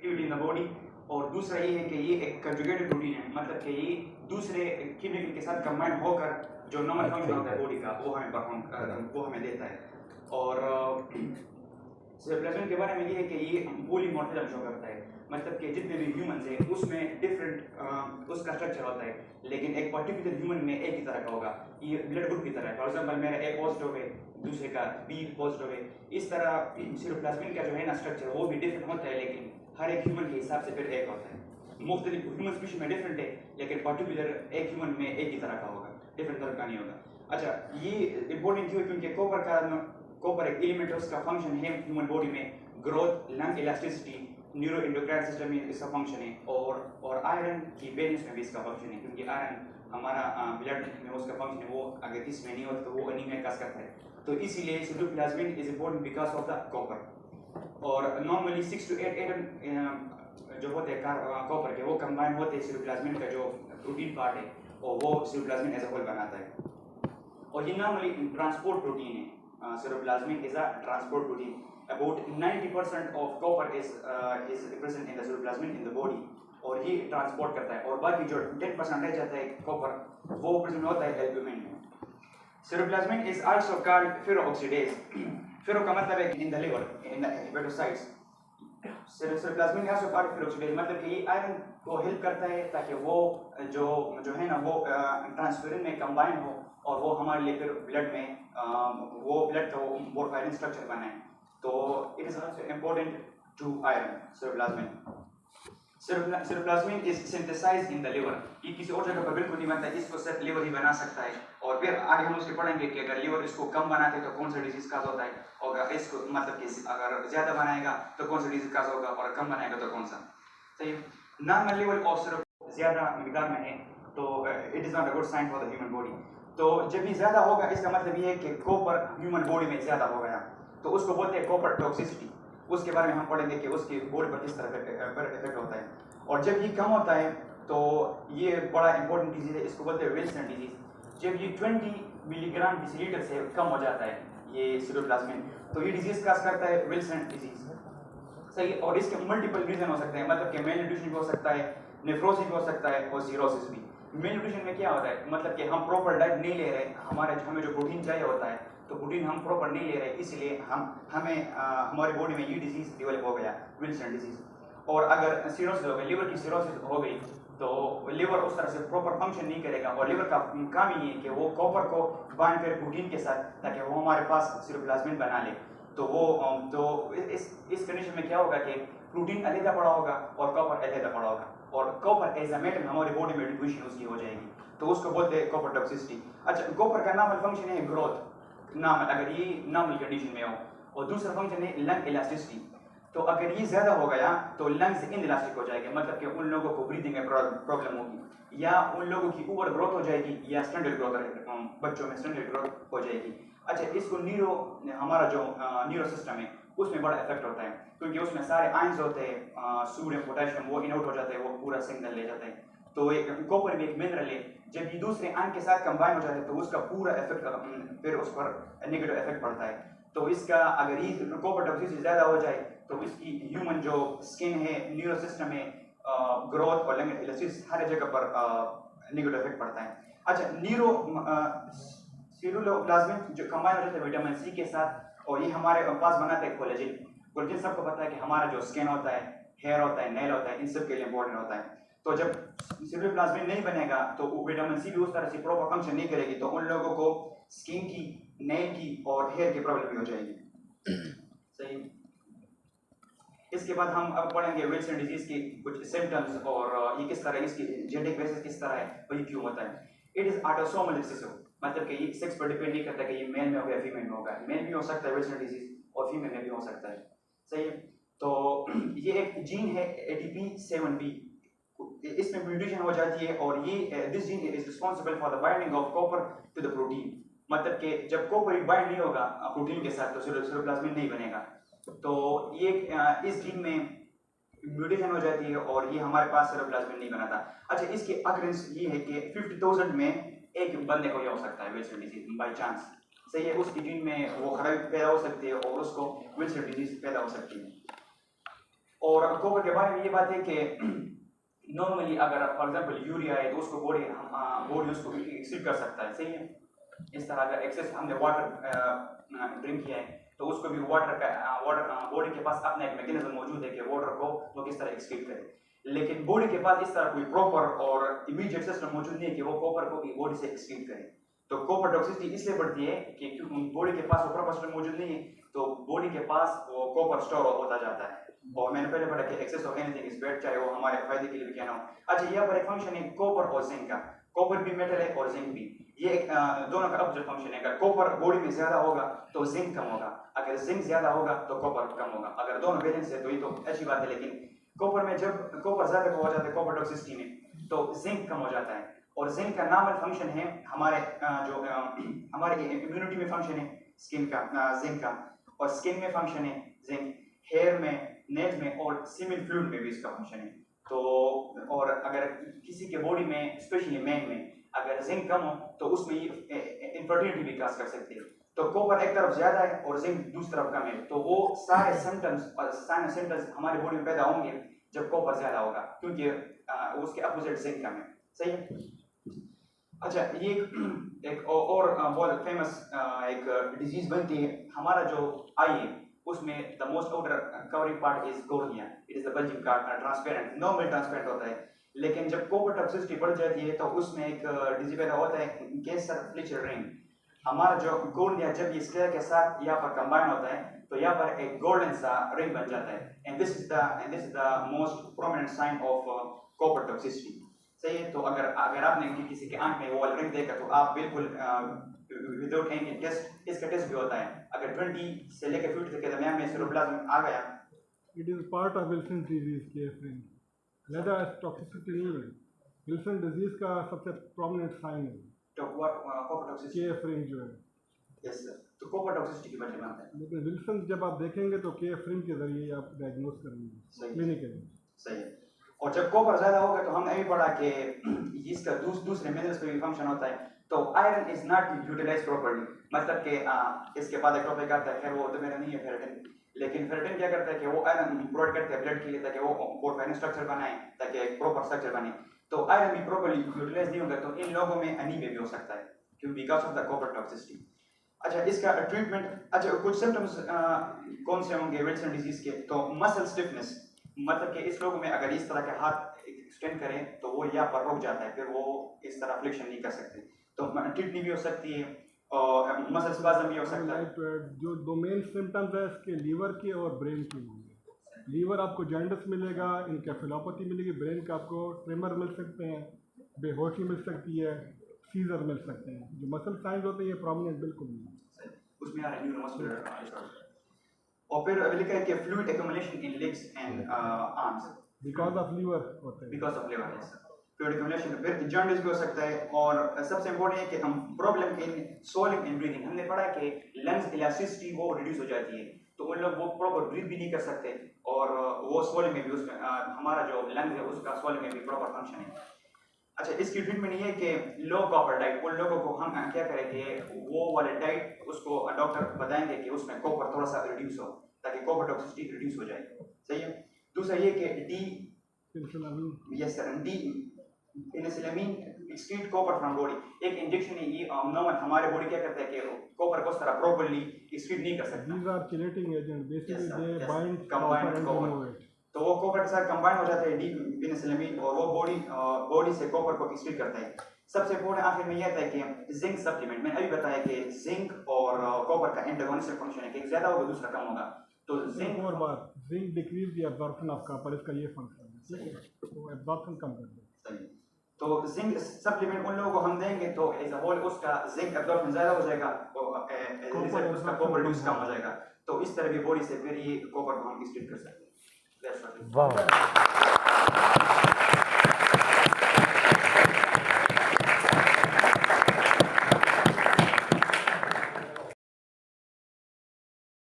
Activity in the body, और दूसरा ये है कि ये एक कंजुगेटेड प्रोटीन है, मतलब कि ये दूसरे केमिकल के साथ कंबाइन होकर जो नॉर्मल फंक्शन होता है बॉडी का वो हमें देता है। और सेरोप्लाज्म के बारे में ये है कि ये पॉलीमॉर्फिज्म शो करता है, मतलब कि जितने भी ह्यूमंस हैं उसमें डिफरेंट उसका स्ट्रक्चर होता है, लेकिन एक पर्टिकुलर ह्यूमन में एक ही तरह का होगा। ये ब्लड ग्रुप की तरह है, फॉर एग्जांपल मेरा ए पॉजिटिव है, दूसरे का बी पॉजिटिव है। इस तरह सेरोप्लाज्म का जो है ना स्ट्रक्चर वो भी डिफरेंट होता है, लेकिन हर एक ह्यूमन के हिसाब से फिर एक होता है। मुख्तलिफ ह्यूमन स्पीशीज में डिफरेंट है, लेकिन पर्टिकुलर एक ह्यूमन में एक ही तरह का होगा, डिफरेंट तरह का नहीं होगा। अच्छा, ये इंपॉर्टेंट क्यों है? क्योंकि कॉपर एक एलिमेंट है, उसका फंक्शन है ह्यूमन बॉडी में growth, lung elasticity, neuro endocrine system में इसका फंक्शन है, और आयरन की बैलेंस में भी इसका फंक्शन है, क्योंकि आयरन हमारा ब्लड में उसका फंक्शन है, वो अगर इसमें नहीं होता तो वो एनीमिया का करता है। तो इसीलिए ceruloplasmin is important because of the copper. और नॉर्मली 6 to 8 एटम जो होते हैं कॉपर के, वो कंबाइन होते हैं सेरोप्लाज्म का जो प्रोटीन पार्ट है, और वो सेरोप्लाज्म एज अ होल बनाता है। और ये नॉर्मली ट्रांसपोर्ट प्रोटीन है। Cereblasmin is a transport protein. About 90% of copper is present in the cereblasmin in the body, और ये ट्रांसपोर्ट करता है, और बाकी जो 10% रह जाता है कॉपर, वो प्रेजेंट होता है एल्ब्यूमिन में। Cereblasmin is also called ferrooxidase. Ferro का मतलब है in the liver, in the hepatocytes. Cereblasmin also called ferrooxidase, मतलब कि ये आयरन को हेल्प करता है ताकि वो जो है ना वो ट्रांसफेरिन में कंबाइन हो, और वो हमारे लिए फिर ब्लड में वो ब्लड का मोरफाइन स्ट्रक्चर बनाए। तो it is also important to iron ceruloplasmin. Ceruloplasmin is synthesised in the liver. ये किसी और जगह पर बिल्कुल नहीं बनता, इसको सिर्फ लिवर ही बना सकता है। और फिर आगे हम उसके पढ़ेंगे कि अगर लिवर इसको कम बनाते तो कौन सा डिजीज काज होता है, और अगर इसको मतलब कि अगर ज्यादा बनाएगा तो कौन सा डिजीज काज होगा, और कम बनाएगा तो कौन सा। सही, नॉर्मल लेवल ऑफ सिरप ज्यादा मिकदार में है तो it is not a good sign for the human body. तो जब ये ज्यादा होगा इसका मतलब ये है कि कॉपर ह्यूमन बॉडी में ज्यादा हो गया, तो उसको बोलते हैं कॉपर टॉक्सिसिटी। उसके बारे में हम पढ़ेंगे कि उसकी बॉडी पर किस तरह इफेक्ट होता है। और जब ये कम होता है तो ये बड़ा इंपॉर्टेंट डिजीज है, इसको बोलते हैं विल्सन डिजीज। जब ये 20 मिलीग्राम डेसीलीटर से कम हो जाता है ये सेरोप्लाज्मिन, तो ये डिजीज काज करता है विल्सन डिजीज। सही, और इसके मल्टीपल रीजन हो सकते हैं, मतलब कि मेल न्यूट्रिशन भी हो सकता है, नेफ्रोसिस भी हो सकता है, और सीरोसिस भी। मेल न्यूट्रिशन में क्या होता है, मतलब कि हम प्रॉपर डाइट नहीं ले रहे, हमें जो प्रोटीन चाहिए होता है तो प्रोटीन हम प्रॉपर नहीं ले रहे, इसलिए हमारी बॉडी में ये डिजीज डेवलप हो गया, विल्सन डिजीज। और अगर सीरोसिस हो गई, लिवर की सीरोसिस हो गई, तो लिवर उस तरह से प्रॉपर फंक्शन नहीं करेगा, और लिवर का काम ही है कि वो कॉपर को बांध कर प्रोटीन के साथ, ताकि वो हमारे पास सेरोप्लाज्मिन बना ले। तो इस कंडीशन में क्या होगा कि प्रोटीन अलग पड़ा होगा और कॉपर अलग पड़ा होगा, और कॉपर एज अ मेटल हमारी बॉडी में डिफ्यूजन उसकी हो जाएगी, तो उसको बोलते हैं कॉपर टॉक्सिसिटी। अच्छा, कॉपर का नॉर्मल फंक्शन है ग्रोथ, नॉर्मल अगर ये नॉर्मल कंडीशन में हो, और दूसरा फंक्शन है लंग इलास्टिसिटी। तो अगर ये ज्यादा हो गया तो लंग्स इनइलास्टिक हो जाएंगे, मतलब कि उन लोगों को ब्रीथिंग में प्रॉब्लम होगी, या उन लोगों की ओवर ग्रोथ हो जाएगी, या स्टैंडर्ड ग्रोथ बच्चों में स्टैंडर्ड ग्रोथ हो जाएगी। अच्छा, इसको हमारा जो न्यूरो सिस्टम है उसमें बड़ा इफेक्ट होता है, क्योंकि उसमें सारे आयंस होते हैं, सोडियम पोटेशियम, वो इन आउट हो जाते हैं, वो पूरा सिग्नल ले जाते हैं। तो एक कॉपर भी एक मिनरल है, जब ये दूसरे आयन के साथ कंबाइन हो जाता है तो उसका पूरा इफेक्ट फिर उस पर नेगेटिव इफेक्ट पड़ता है। तो इसका अगर ये कॉपर टॉक्सिसिटी ज्यादा हो जाए तो इसकी ह्यूमन जो स्किन है, न्यूरो सिस्टम है, ग्रोथ और लंग इलास्टिसिटी हर जगह पर नेगेटिव इफेक्ट पड़ता है। अच्छा, सेरोप्लाज्मिन जो कंबाइन हो जाता है विटामिन सी के साथ, और ये हमारे पास बनाते हैं कोलेजन। कोलेजन सबको पता है कि हमारा जो स्किन होता है, हेयर होता है, नेल होता है, इन सब के लिए इंपॉर्टेंट होता है। तो जब सेरोप्लाज्मिन नहीं बनेगा तो विटामिन सी भी उस तरह से प्रॉपर फंक्शन नहीं करेगी, तो उन लोगों को स्किन की, नेल की और हेयर की प्रॉब्लम भी हो जाएगी। सही, इसके बाद हम अब पढ़ेंगे विल्सन डिजीज की कुछ सिम्टम्स, और ये किस तरह इसकी जेनेटिक बेसिस किस तरह है, और ये क्यों होता है। इट इज ऑटोसोमल रिसेसिव, मतलब कि ये सेक्स पर डिपेंड नहीं करता कि ये मेल में होगा या फीमेल में होगा। मेल भी हो सकता है विल्सन डिजीज, और फीमेल में भी हो सकता है। सही है, तो ये एक जीन है ATP7B, इसमें म्यूटेशन हो जाती है, और ये this gene is responsible for the binding of copper two the protein. मतलब कि जब कॉपर बाइंड नहीं होगा प्रोटीन के साथ तो सेरोप्लाज्मिन नहीं बनेगा। तो ये इस जीन में म्यूटेशन हो जाती है, और ये हमारे पास सेरोप्लाज्मिन नहीं बनाता। अच्छा, इसकी अकरेंस ये है कि 50,000 में एक बंदे को ये हो सकता है विल्सन डिजीज बाय चांस। सही है, उसकी जीन में वो खराबी पैदा हो सकती है और उसको विल्सन डिजीज पैदा हो सकती है। और कॉपर के बारे में ये बात है कि नॉर्मली अगर फॉर एग्जांपल यूरिया है तो उसको बॉडी उसको एक्सीड कर सकता है, सही है। इस तरह अगर एक्सेस हमने वाटर ड्रिंक किया है तो उसको भी वाटर बॉडी के पास अपना एक मैकेनिज्म मौजूद है कि वाटर को वो किस तरह एक्सक्रीट करे, लेकिन बॉडी के पास इस तरह कोई प्रॉपर और इमीडिएट सिस्टम मौजूद नहीं है कि वो कॉपर को बॉडी से एक्सक्रीट करे। तो कॉपर टॉक्सिसिटी इसलिए बढ़ती है कि क्योंकि बॉडी के पास वो प्रॉपर सिस्टम मौजूद नहीं है, तो बॉडी के पास वो कॉपर स्टोर होता जाता है। और मैंने पहले पढ़ा कि excess of anything is bad, चाहे वो हमारे फायदे के लिए भी कहना हो। अच्छा, यहाँ पर एक फंक्शन है कॉपर और जिंक का। कॉपर भी मेटल है और जिंक भी, ये दोनों का अपोजिट फंक्शन है। अगर कॉपर बॉडी में ज्यादा होगा तो जिंक कम होगा, अगर जिंक ज्यादा होगा तो कॉपर कम होगा। अगर दोनों बैलेंस है तो ये तो अच्छी बात है, लेकिन कॉपर में जब कॉपर ज्यादा हो जाता है कॉपर टॉक्सिसिटी में तो जिंक कम हो जाता है। और जिंक का नॉर्मल फंक्शन है हमारे हमारे इम्यूनिटी में फंक्शन है स्किन का जिंक का, और स्किन में फंक्शन है जिंक, हेयर में, नेल्स में और सीमेन फ्लूइड में भी इसका फंक्शन है। तो और अगर किसी के बॉडी में स्पेशली मैन में अगर जिंक कम हो तो उसमें इनफर्टिलिटी भी काज कर सकती है। तो कॉपर एक तरफ ज्यादा है और जिंक दूसरी तरफ कम है, तो वो सारे सिम्टम्स हमारे बॉडी में पैदा होंगे जब कॉपर ज्यादा होगा, क्योंकि उसके अपोजिट जिंक कम है, सही है। अच्छा, ये एक और बहुत फेमस एक डिजीज बनती है हमारा जो आई है, उसमें the most outer covering part is cornea, it is the bulging part, transparent, normal transparent होता है। लेकिन जब कॉपर टॉक्सिसिटी बढ़ जाती है तो उसमें एक डिजीज पैदा होता है केसर फ्लिचर रिंग। हमारा जो कॉर्निया जब ये स्क्लेरा के साथ यहाँ पर कंबाइन होता है तो यहाँ पर एक गोल्डन सा रिंग बन जाता है, and this is the most prominent sign of copper toxicity, सही है। तो अगर आपने किसी के आंख में वो वाला रिंग देखा तो आप बिल्कुल विदाउट एनी टेस्ट, इसका टेस्ट भी होता है, अगर 20 से लेकर 50 तक के दरमियान में सीरोप्लाज्म आ गया, it is part of Wilson disease case ring, ज्यादा टॉक्सिसिटी नहीं है। विल्सन डिजीज का सबसे प्रोमिनेंट साइन है तो कॉपर टॉक्सिसिटी केएफ रिंग जो है। यस सर, तो कॉपर टॉक्सिसिटी की वजह बनता है। लेकिन विल्सन जब आप देखेंगे तो केएफ रिंग के जरिए आप डायग्नोस करेंगे क्लिनिकली, सही है। और जब कॉपर ज्यादा होगा तो हमने भी पढ़ा कि इसका दूसरे मिनरल्स पे भी फंक्शन होता है। तो iron is not utilise properly, मतलब कि इसके बाद एक टॉपिक आता है, खैर वो तो मेरा नहीं है फेरेटिन, लेकिन फेरेटिन क्या करता है कि वो आयरन प्रोवाइड करता है ब्लड के लिए ताकि वो पोर्फाइन स्ट्रक्चर बनाए, ताकि एक प्रॉपर स्ट्रक्चर बने। तो आयरन भी प्रॉपर्ली यूटिलाइज नहीं होगा तो इन लोगों में एनीमिया भी हो सकता है, क्यों, because of the copper toxicity. अच्छा, इसका ट्रीटमेंट, अच्छा कुछ सिम्टम्स कौन से होंगे विल्सन डिजीज के, तो मसल स्टिफनेस, मतलब कि इस लोगों में अगर इस तरह के हाथ एक्सटेंड करें तो वो यहाँ पर रुक जाता है, फिर वो इस तरह फ्लेक्शन नहीं कर सकते, तो टिटनी भी हो सकती है और मसल स्पाज्म भी हो सकता है। जो दो मेन सिम्टम्स है इसके लीवर के और ब्रेन के होंगे। लीवर आपको जॉइंटिस मिलेगा, इनकेफेलोपैथी मिलेगी, ब्रेन का आपको ट्रिमर मिल सकते हैं, बेहोशी मिल सकती है, सीजर मिल सकते हैं। जो मसल साइंस होते हैं ये प्रोमिनेंट बिल्कुल नहीं, उसमें आ रहा है न्यूरोमस्कुलर डिसऑर्डर। और फिर लिखा है कि fluid accumulation in legs and arms because of liver होते हैं, because of liver, yes, fluid accumulation, फिर जॉन्डिस भी हो सकता है। और सबसे इंपॉर्टेंट है कि हम problem in swallowing and breathing, हमने पढ़ा कि लंग्स इलास्टिसिटी वो रिड्यूस हो जाती है, तो उन लोग वो प्रॉपर ब्रीथ भी नहीं कर सकते, और वो स्वॉलिंग में भी उसमें हमारा जो लंग्स है उसका स्वॉलिंग में भी प्रॉपर फंक्शन है। अच्छा, इसकी ट्रीटमेंट ये है कि लो कॉपर डाइट, उन लोगों को हम क्या करेंगे, वो वाले डाइट उसको डॉक्टर बताएंगे कि उसमें कॉपर थोड़ा सा रिड्यूस हो ताकि कॉपर टॉक्सिसिटी रिड्यूस हो जाए, सही है। दूसरा ये कि D penicillamine excrete copper from body, एक इंजेक्शन है ये नॉर्मल हमारे बॉडी क्या करता है कि कॉपर को उस तरह प्रॉपर्ली एक्सक्रीट नहीं कर सकता। these are chelating agent, basically they yes, bind combine copper and copper. remove it. तो वो कॉपर के साथ कंबाइन हो जाता है डी पेनिसिलामीन, और वो बॉडी से कॉपर को एक्सक्रीट करता है। सबसे इम्पोर्टेंट आखिर में यह आता है कि जिंक सप्लीमेंट, मैंने अभी बताया कि जिंक और कॉपर का एंटागोनिस्टिक फंक्शन है कि एक ज्यादा होगा दूसरा कम होगा, तो जिंक और बार zinc decrease the absorption of copper, इसका ये फंक्शन है, तो एब्जॉर्प्शन कम कर देता है। तो जिंक सप्लीमेंट उन लोगों को हम देंगे तो एज अ होल उसका जिंक एब्जॉर्प्शन ज्यादा हो जाएगा और उसका कॉपर रिड्यूस कम हो जाएगा, तो इस तरह भी बॉडी से फिर ये कॉपर को हम एक्सक्रीट कर सकते हैं। वाह।